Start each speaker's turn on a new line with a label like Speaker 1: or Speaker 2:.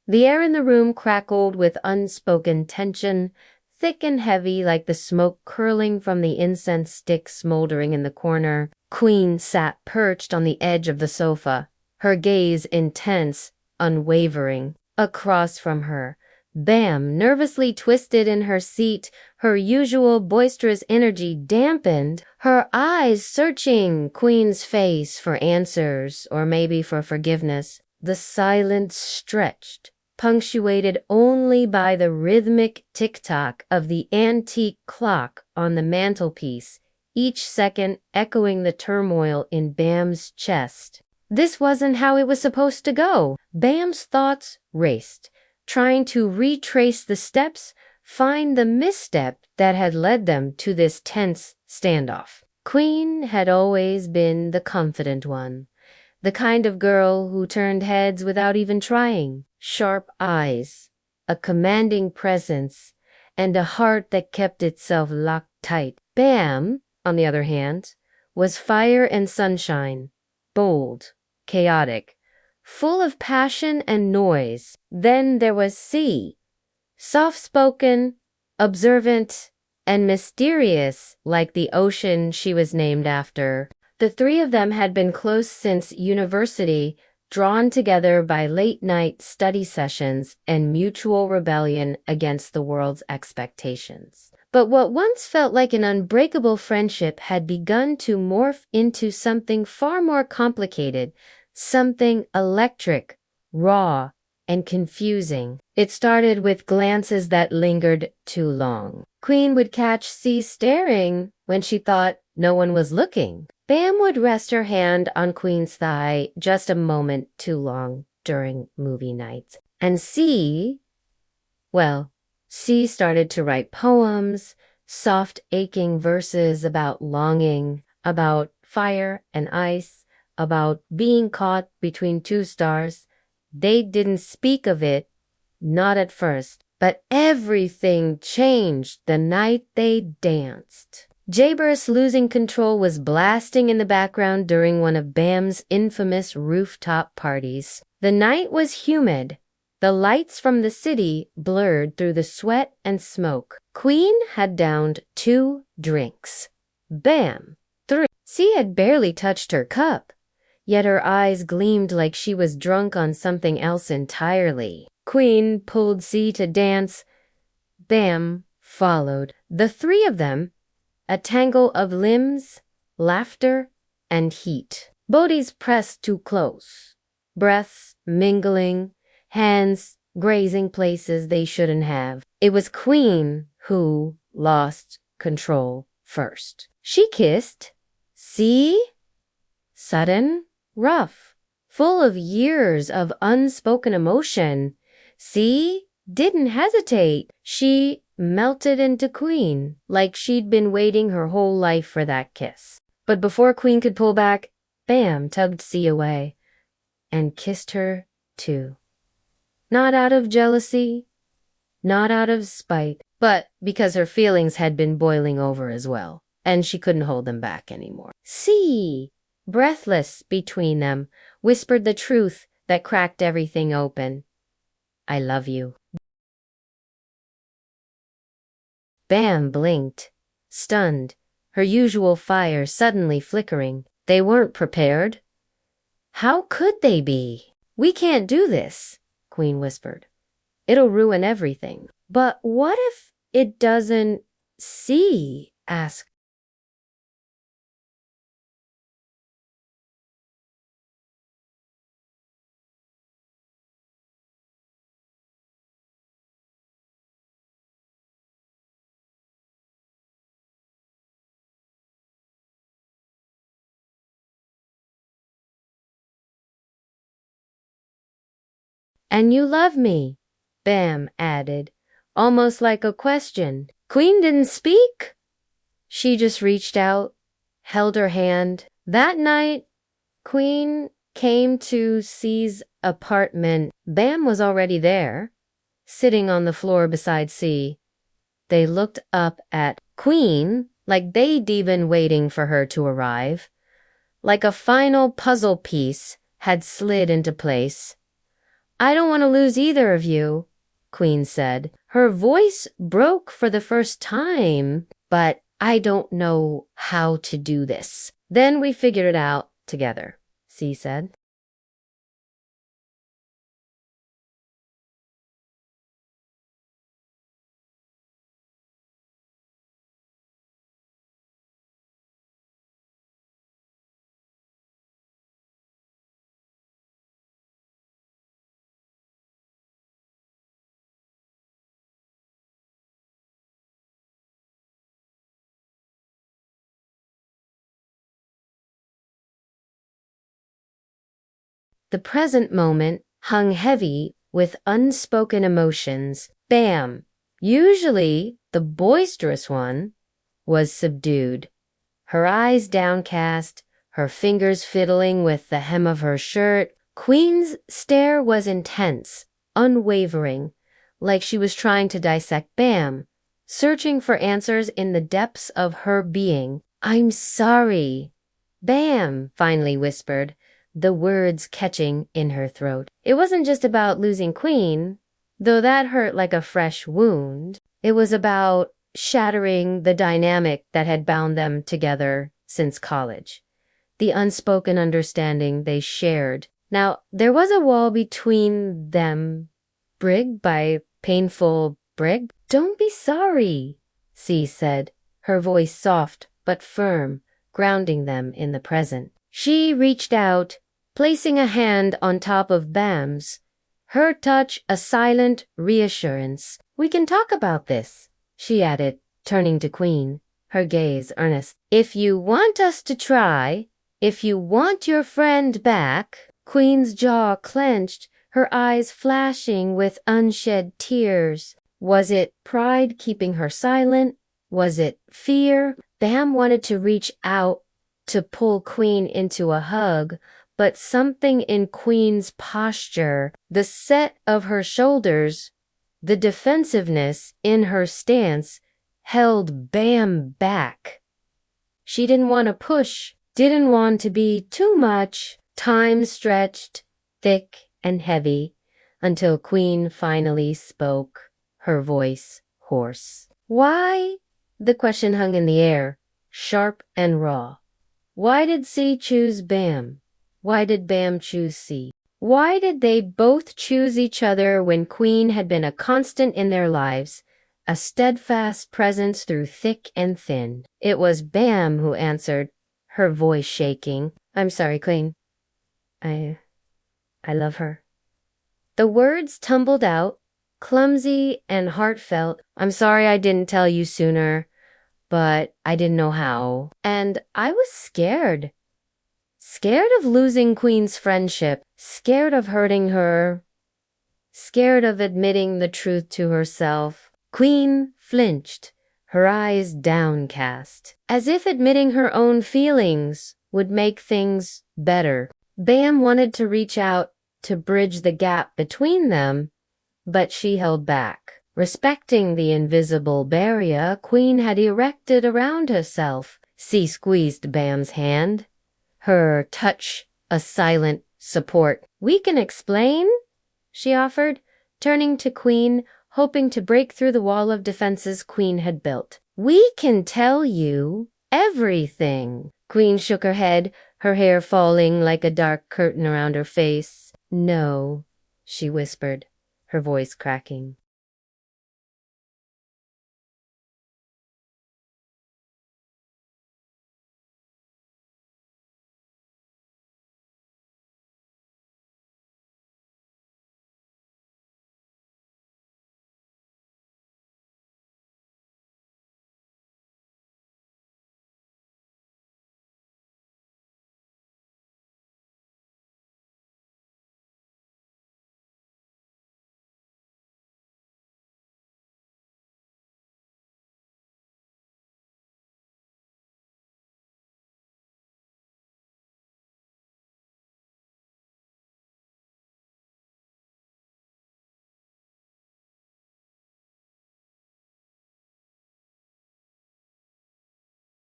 Speaker 1: The air in the room crackled with unspoken tension, thick and heavy like the smoke curling from the incense stick smoldering in the corner. Queen sat perched on the edge of the sofa, her gaze intense, unwavering. Across from her, Bam nervously twisted in her seat, her usual boisterous energy dampened, her eyes searching Queen's face for answers or maybe for forgiveness. The silence stretched, punctuated only by the rhythmic tick-tock of the antique clock on the mantelpiece, each second echoing the turmoil in Bam's chest. This wasn't how it was supposed to go. Bam's thoughts raced, trying to retrace the steps, find the misstep that had led them to this tense standoff. Queen had always been the confident one, the kind of girl who turned heads without even trying. Sharp eyes, a commanding presence, and a heart that kept itself locked tight. Bam, on the other hand, was fire and sunshine, bold, chaotic, full of passion and noise. Then there was C, soft-spoken, observant, and mysterious like the ocean she was named after. The three of them had been close since university, drawn together by late-night study sessions and mutual rebellion against the world's expectations. But what once felt like an unbreakable friendship had begun to morph into something far more complicated, something electric, raw, and confusing. It started with glances that lingered too long. Queen would catch C staring when she thought no one was looking. Bam would rest her hand on Queen's thigh just a moment too long during movie nights. And C started to write poems, soft aching verses about longing, about fire and ice, about being caught between two stars. They didn't speak of it, not at first, but everything changed the night they danced. DZHABER's Losing Control was blasting in the background during one of Bam's infamous rooftop parties. The night was humid. The lights from the city blurred through the sweat and smoke. Queen had downed 2 drinks. Bam, 3. C had barely touched her cup, yet her eyes gleamed like she was drunk on something else entirely. Queen pulled C to dance. Bam followed. The three of them, a tangle of limbs, laughter, and heat. Bodies pressed too close, breaths mingling, hands grazing places they shouldn't have. It was Queen who lost control first. She kissed. See? Sudden, rough, full of years of unspoken emotion. See? Didn't hesitate. She melted into Queen like she'd been waiting her whole life for that kiss. But before Queen could pull back, Bam tugged C away and kissed her too. Not out of jealousy, not out of spite, but because her feelings had been boiling over as well, and she couldn't hold them back anymore. C, breathless between them, whispered the truth that cracked everything open. I love you. Bam blinked, stunned, her usual fire suddenly flickering. They weren't prepared. How could they be? We can't do this, Queen whispered. It'll ruin everything. But what if it doesn't? See? Asked. And you love me, Bam added, almost like a question. Queen didn't speak. She just reached out, held her hand. That night, Queen came to C's apartment. Bam was already there, sitting on the floor beside C. They looked up at Queen like they'd been waiting for her to arrive, like a final puzzle piece had slid into place. I don't want to lose either of you, Queen said. Her voice broke for the first time, but I don't know how to do this. Then we figured it out together, C said. The present moment hung heavy with unspoken emotions. Bam! Usually, the boisterous one was subdued, her eyes downcast, her fingers fiddling with the hem of her shirt. Queen's stare was intense, unwavering, like she was trying to dissect Bam, searching for answers in the depths of her being. I'm sorry, Bam finally whispered, the words catching in her throat. It wasn't just about losing Queen, though that hurt like a fresh wound. It was about shattering the dynamic that had bound them together since college, the unspoken understanding they shared. Now, there was a wall between them, brig by painful brig. Don't be sorry, C said, her voice soft but firm, grounding them in the present. She reached out, placing a hand on top of Bam's, her touch a silent reassurance. We can talk about this, she added, turning to Queen, her gaze earnest. If you want us to try, if you want your friend back. Queen's jaw clenched, her eyes flashing with unshed tears. Was it pride keeping her silent? Was it fear? Bam wanted to reach out to pull Queen into a hug, but something in Queen's posture, the set of her shoulders, the defensiveness in her stance, held Bam back. She didn't want to push, didn't want to be too much. Time stretched, thick and heavy, until Queen finally spoke, her voice hoarse. Why? The question hung in the air, sharp and raw. Why did C choose Bam? Why did Bam choose C? Why did they both choose each other when Queen had been a constant in their lives, a steadfast presence through thick and thin? It was Bam who answered, her voice shaking. I'm sorry, Queen. I love her. The words tumbled out, clumsy and heartfelt. I'm sorry I didn't tell you sooner, but I didn't know how. And I was scared. Scared of losing Queen's friendship, scared of hurting her, scared of admitting the truth to herself. Queen flinched, her eyes downcast, as if admitting her own feelings would make things better. Bam wanted to reach out to bridge the gap between them, but she held back. Respecting the invisible barrier Queen had erected around herself, C squeezed Bam's hand, her touch a silent support. We can explain, she offered, turning to Queen, hoping to break through the wall of defenses Queen had built. We can tell you everything. Queen shook her head, her hair falling like a dark curtain around her face. No, she whispered, her voice cracking.